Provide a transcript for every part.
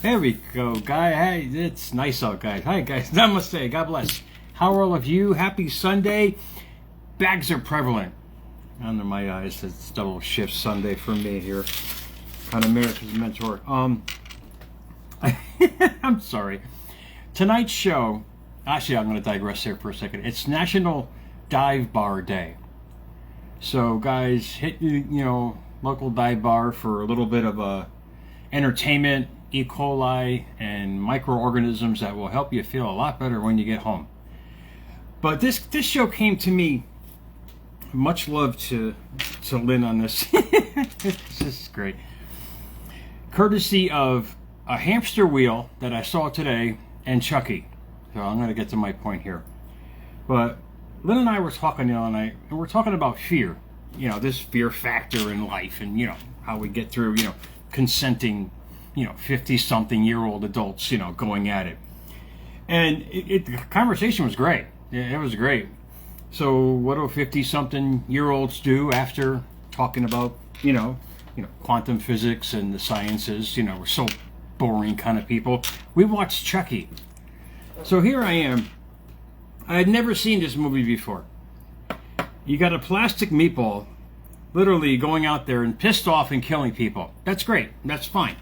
There we go, guy. Hey, it's nice out, guys. Hi, guys. Namaste. God bless. How are all of you? Happy Sunday. Bags are prevalent. Under my eyes, it's double shift Sunday for me here on America's Mentor. I'm sorry. Tonight's show, actually, I'm going to digress here for a second. It's National Dive Bar Day. So, guys, hit, local dive bar for a little bit of entertainment, E. coli, and microorganisms that will help you feel a lot better when you get home. But this show came to me. Much love to Lynn on this. This is great. Courtesy of a hamster wheel that I saw today and Chucky. So I'm going to get to my point here. But Lynn and I were talking the other night, and we're talking about fear. This fear factor in life, and how we get through, consenting, 50-something-year-old adults, going at it. And the conversation was great. Yeah, it was great. So what do 50-something-year-olds do after talking about, quantum physics and the sciences? We're so boring kind of people. We watched Chucky. So here I am. I had never seen this movie before. You got a plastic meatball literally going out there and pissed off and killing people. That's great. That's fine.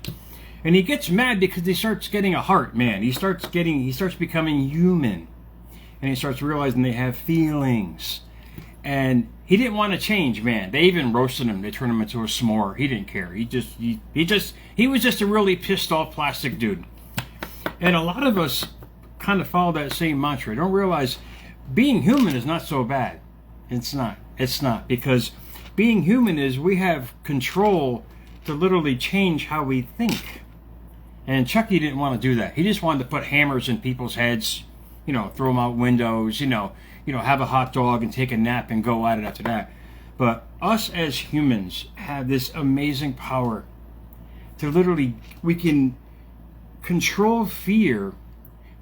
And he gets mad because he starts getting a heart, man. He starts becoming human. And he starts realizing they have feelings. And he didn't want to change, man. They even roasted him. They turned him into a s'more. He didn't care. He was just a really pissed off plastic dude. And a lot of us kind of follow that same mantra. Don't realize being human is not so bad. It's not. It's not. Because being human is we have control to literally change how we think. And Chucky didn't want to do that. He just wanted to put hammers in people's heads, throw them out windows, have a hot dog and take a nap and go at it after that. But us as humans have this amazing power to literally, we can control fear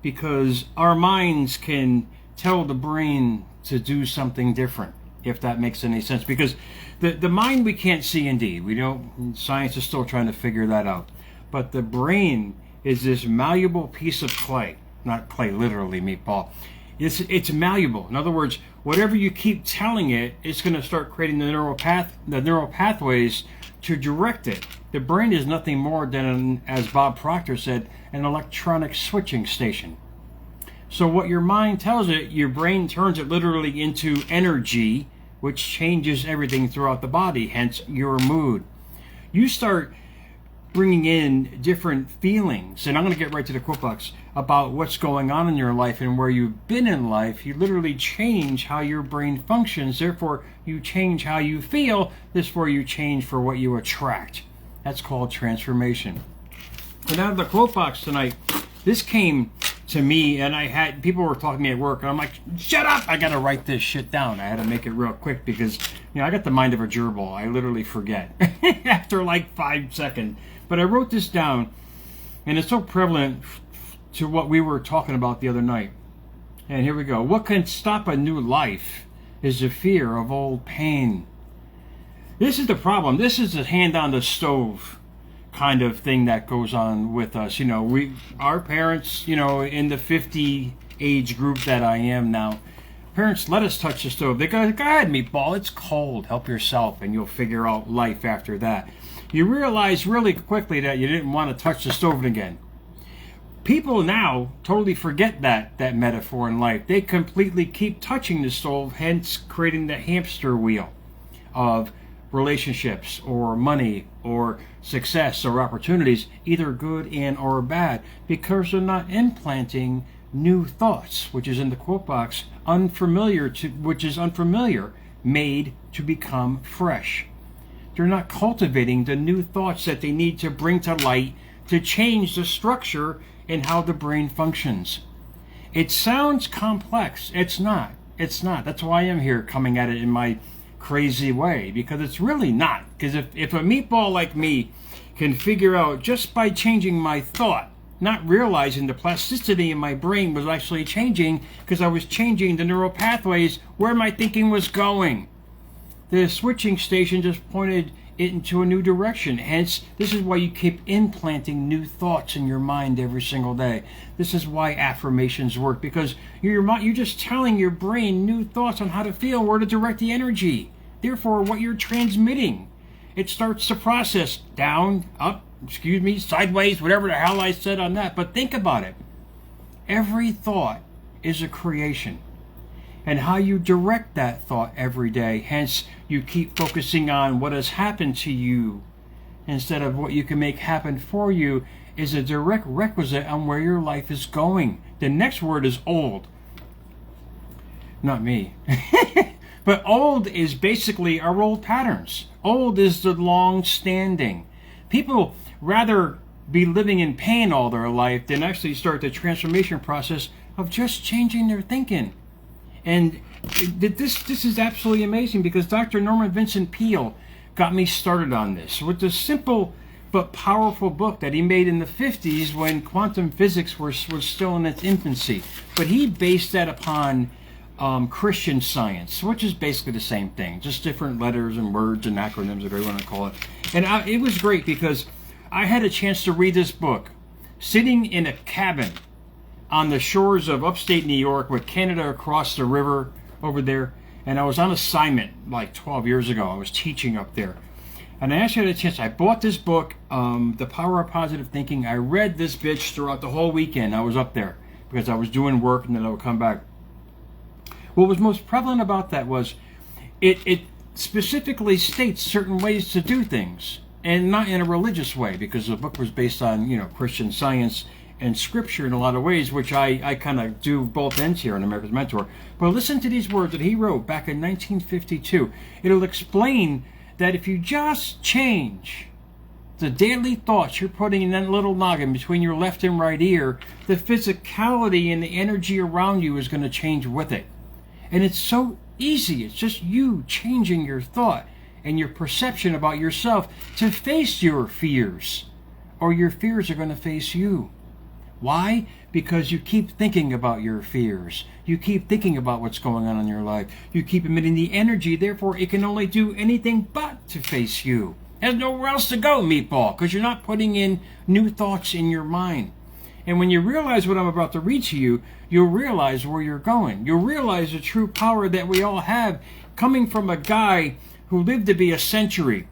because our minds can tell the brain to do something different, if that makes any sense. Because the mind we can't see indeed. Science is still trying to figure that out. But the brain is this malleable piece of clay. Not clay, literally, meatball. It's malleable. In other words, whatever you keep telling it, it's going to start creating the neural pathways to direct it. The brain is nothing more than, as Bob Proctor said, an electronic switching station. So what your mind tells it, your brain turns it literally into energy, which changes everything throughout the body, hence your mood. You start bringing in different feelings, and I'm going to get right to the quote box about what's going on in your life and where you've been in life. You literally change how your brain functions, therefore you change how you feel, therefore you change for what you attract. That's called transformation. And out of the quote box tonight, this came to me, and people were talking to me at work, and I'm like, shut up, I gotta write this shit down. I had to make it real quick because I got the mind of a gerbil. I literally forget after like 5 seconds. But I wrote this down, and it's so prevalent to what we were talking about the other night. And here we go. What can stop a new life is the fear of old pain. This is the problem. This is the hand on the stove kind of thing that goes on with us. Our parents, in the 50 age group that I am now, parents let us touch the stove. They go ahead, meatball, it's cold. Help yourself, and you'll figure out life after that. You realize really quickly that you didn't want to touch the stove again. People now totally forget that metaphor in life. They completely keep touching the stove, hence creating the hamster wheel of relationships or money or success or opportunities, either good and or bad, because they're not implanting new thoughts, which is in the quote box, unfamiliar, made to become fresh. They're not cultivating the new thoughts that they need to bring to light to change the structure and how the brain functions. It sounds complex. It's not. It's not. That's why I'm here coming at it in my crazy way, because it's really not. Because if a meatball like me can figure out just by changing my thought, not realizing the plasticity in my brain was actually changing because I was changing the neural pathways where my thinking was going. The switching station just pointed it into a new direction. Hence, this is why you keep implanting new thoughts in your mind every single day. This is why affirmations work, because you're just telling your brain new thoughts on how to feel, where to direct the energy. Therefore, what you're transmitting, it starts to process down, up, sideways, whatever the hell I said on that. But think about it. Every thought is a creation. And how you direct that thought every day. Hence, you keep focusing on what has happened to you instead of what you can make happen for you is a direct requisite on where your life is going. The next word is old. Not me. But old is basically our old patterns. Old is the long-standing. People rather be living in pain all their life than actually start the transformation process of just changing their thinking. And this is absolutely amazing, because Dr. Norman Vincent Peale got me started on this with the simple but powerful book that he made in the 50s when quantum physics was still in its infancy. But he based that upon Christian Science, which is basically the same thing, just different letters and words and acronyms, whatever you want to call it. And it was great because I had a chance to read this book sitting in a cabin on the shores of upstate New York with Canada across the river over there. And I was on assignment like 12 years ago. I was teaching up there. And I actually had a chance. I bought this book, The Power of Positive Thinking. I read this bitch throughout the whole weekend. I was up there because I was doing work and then I would come back. What was most prevalent about that was it specifically states certain ways to do things, and not in a religious way, because the book was based on, Christian Science and scripture in a lot of ways, which I kind of do both ends here in America's Mentor. But listen to these words that he wrote back in 1952. It'll explain that if you just change the daily thoughts you're putting in that little noggin between your left and right ear, the physicality and the energy around you is going to change with it. And it's so easy. It's just you changing your thought and your perception about yourself to face your fears, or your fears are going to face you. Why? Because you keep thinking about your fears. You keep thinking about what's going on in your life. You keep emitting the energy. Therefore, it can only do anything but to face you. There's nowhere else to go, meatball, because you're not putting in new thoughts in your mind. And when you realize what I'm about to read to you, you'll realize where you're going. You'll realize the true power that we all have, coming from a guy who lived to be a century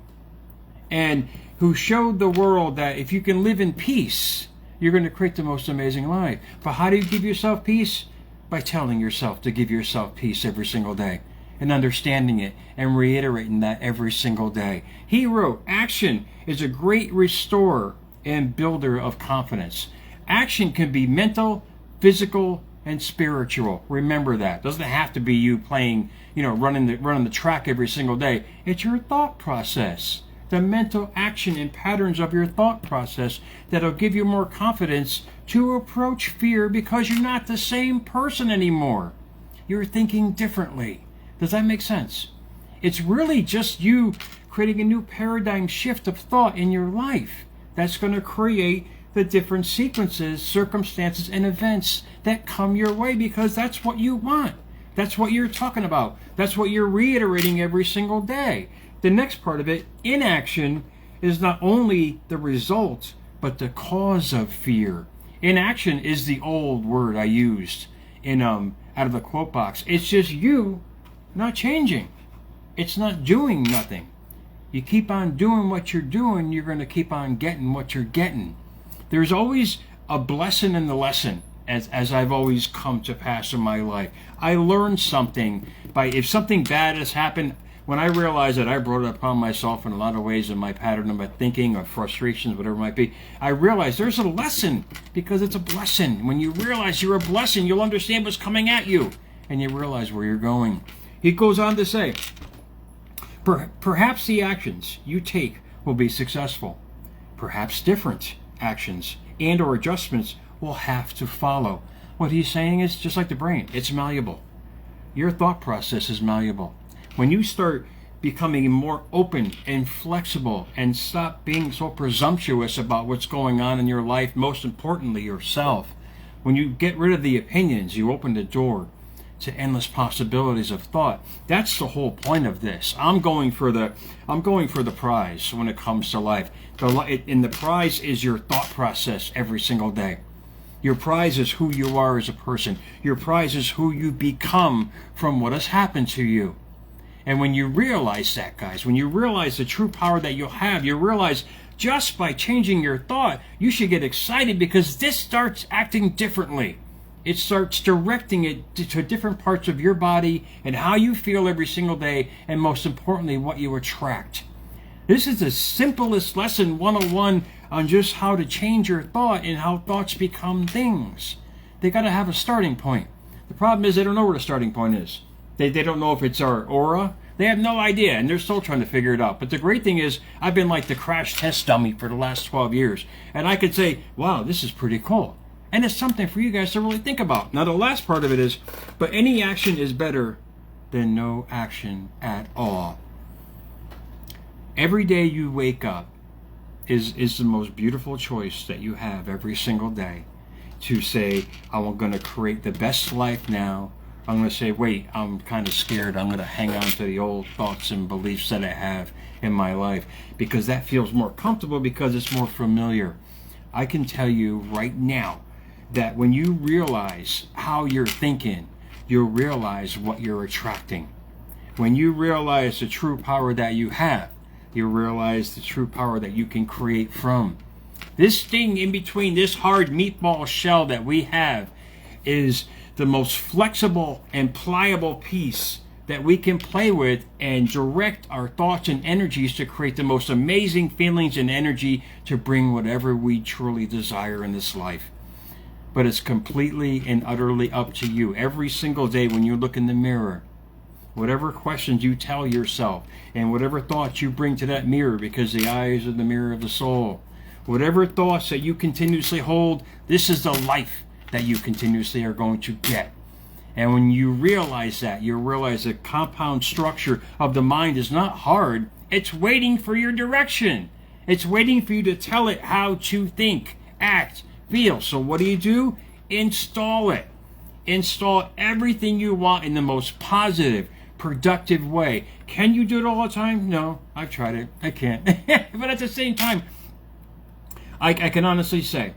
and who showed the world that if you can live in peace, you're going to create the most amazing life. But how do you give yourself peace? By telling yourself to give yourself peace every single day, and understanding it and reiterating that every single day. He wrote, action is a great restorer and builder of confidence. Action can be mental, physical, and spiritual. Remember that. It doesn't have to be you playing, running the track every single day. It's your thought process, the mental action and patterns of your thought process that'll give you more confidence to approach fear, because you're not the same person anymore. You're thinking differently. Does that make sense? It's really just you creating a new paradigm shift of thought in your life that's going to create the different sequences, circumstances, and events that come your way, because that's what you want. That's what you're talking about. That's what you're reiterating every single day. The next part of it, inaction, is not only the result, but the cause of fear. Inaction is the old word I used in out of the quote box. It's just you not changing. It's not doing nothing. You keep on doing what you're doing, you're going to keep on getting what you're getting. There's always a blessing in the lesson, as I've always come to pass in my life. I learned something if something bad has happened, when I realized that I brought it upon myself in a lot of ways in my pattern of my thinking or frustrations, whatever it might be, I realized there's a lesson, because it's a blessing. When you realize you're a blessing, you'll understand what's coming at you, and you realize where you're going. He goes on to say, perhaps the actions you take will be successful. Perhaps different actions and or adjustments will have to follow. What he's saying is, just like the brain, it's malleable. Your thought process is malleable. When you start becoming more open and flexible and stop being so presumptuous about what's going on in your life, most importantly yourself, when you get rid of the opinions, you open the door to endless possibilities of thought. That's the whole point of this. I'm going for the prize when it comes to life. And the prize is your thought process every single day. Your prize is who you are as a person. Your prize is who you become from what has happened to you. And when you realize that, guys, when you realize the true power that you'll have, you realize just by changing your thought, you should get excited because this starts acting differently. It starts directing it to different parts of your body and how you feel every single day, and most importantly, what you attract. This is the simplest lesson 101 on just how to change your thought and how thoughts become things. They got to have a starting point. The problem is they don't know where the starting point is. They don't know if it's our aura. They have no idea, and they're still trying to figure it out. But the great thing is, I've been like the crash test dummy for the last 12 years. And I could say, wow, this is pretty cool. And it's something for you guys to really think about. Now, the last part of it is, but any action is better than no action at all. Every day you wake up is the most beautiful choice that you have every single day. To say, I'm going to create the best life now. I'm going to say, wait, I'm kind of scared. I'm going to hang on to the old thoughts and beliefs that I have in my life because that feels more comfortable because it's more familiar. I can tell you right now that when you realize how you're thinking, you'll realize what you're attracting. When you realize the true power that you have, you realize the true power that you can create from. This thing in between, this hard meatball shell that we have, is the most flexible and pliable piece that we can play with and direct our thoughts and energies to create the most amazing feelings and energy to bring whatever we truly desire in this life. But it's completely and utterly up to you. Every single day when you look in the mirror, whatever questions you tell yourself and whatever thoughts you bring to that mirror, because the eyes are the mirror of the soul, whatever thoughts that you continuously hold, this is the life that you continuously are going to get. And when you realize that, you realize the compound structure of the mind is not hard. It's waiting for your direction. It's waiting for you to tell it how to think, act, feel. So what do? Install it. Install everything you want in the most positive, productive way. Can you do it all the time? No, I've tried it. I can't. But at the same time, I can honestly say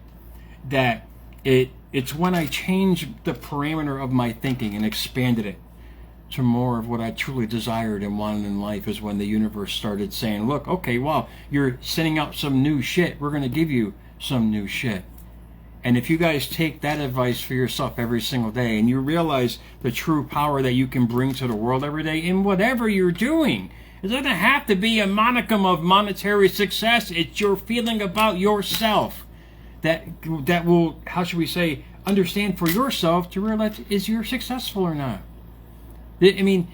that it's when I changed the parameter of my thinking and expanded it to more of what I truly desired and wanted in life is when the universe started saying, look, okay, well, you're sending out some new shit. We're going to give you some new shit. And if you guys take that advice for yourself every single day and you realize the true power that you can bring to the world every day in whatever you're doing, it doesn't have to be a monicum of monetary success. It's your feeling about yourself that will, how should we say, understand for yourself to realize is you're successful or not. I mean,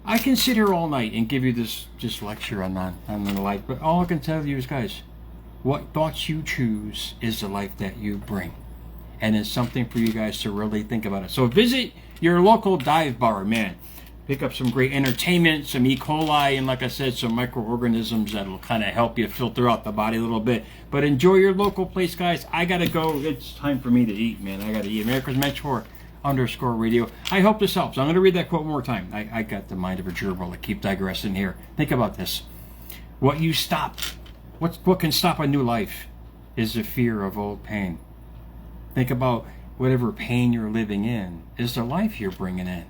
I can sit here all night and give you this lecture on the life, but all I can tell you is, guys, what thoughts you choose is the life that you bring. And it's something for you guys to really think about it. So visit your local dive bar, man. Pick up some great entertainment, some E. coli, and like I said, some microorganisms that'll kind of help you filter out the body a little bit. But enjoy your local place, guys. I got to go. It's time for me to eat, man. I got to eat. America's Mentor _radio. I hope this helps. I'm going to read that quote one more time. I got the mind of a gerbil. I keep digressing here. Think about this. What can stop a new life is the fear of old pain. Think about whatever pain you're living in is the life you're bringing in.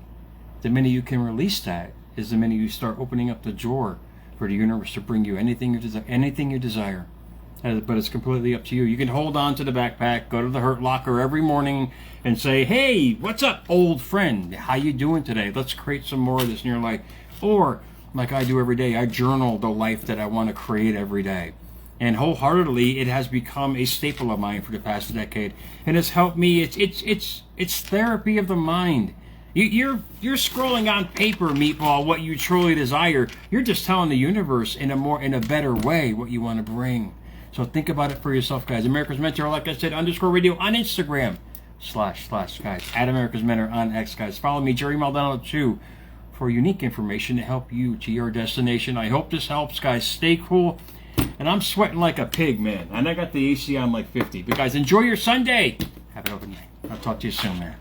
The minute you can release that is the minute you start opening up the door for the universe to bring you anything you desire. But it's completely up to you. You can hold on to the backpack, go to the Hurt Locker every morning and say, hey, what's up, old friend? How you doing today? Let's create some more of this in your life. Or, like I do every day, I journal the life that I want to create every day. And wholeheartedly, it has become a staple of mine for the past decade. And it's helped me. It's therapy of the mind. You're scrolling on paper, meatball, what you truly desire. You're just telling the universe in a better way what you want to bring. So think about it for yourself, guys. America's Mentor, like I said, _radio on Instagram, // guys, at America's Mentor on X, guys. Follow me, Jerry Maldonado 2, for unique information to help you to your destination. I hope this helps, guys. Stay cool. And I'm sweating like a pig, man. And I got the AC on like 50. But guys, enjoy your Sunday. Have an open night. I'll talk to you soon, man.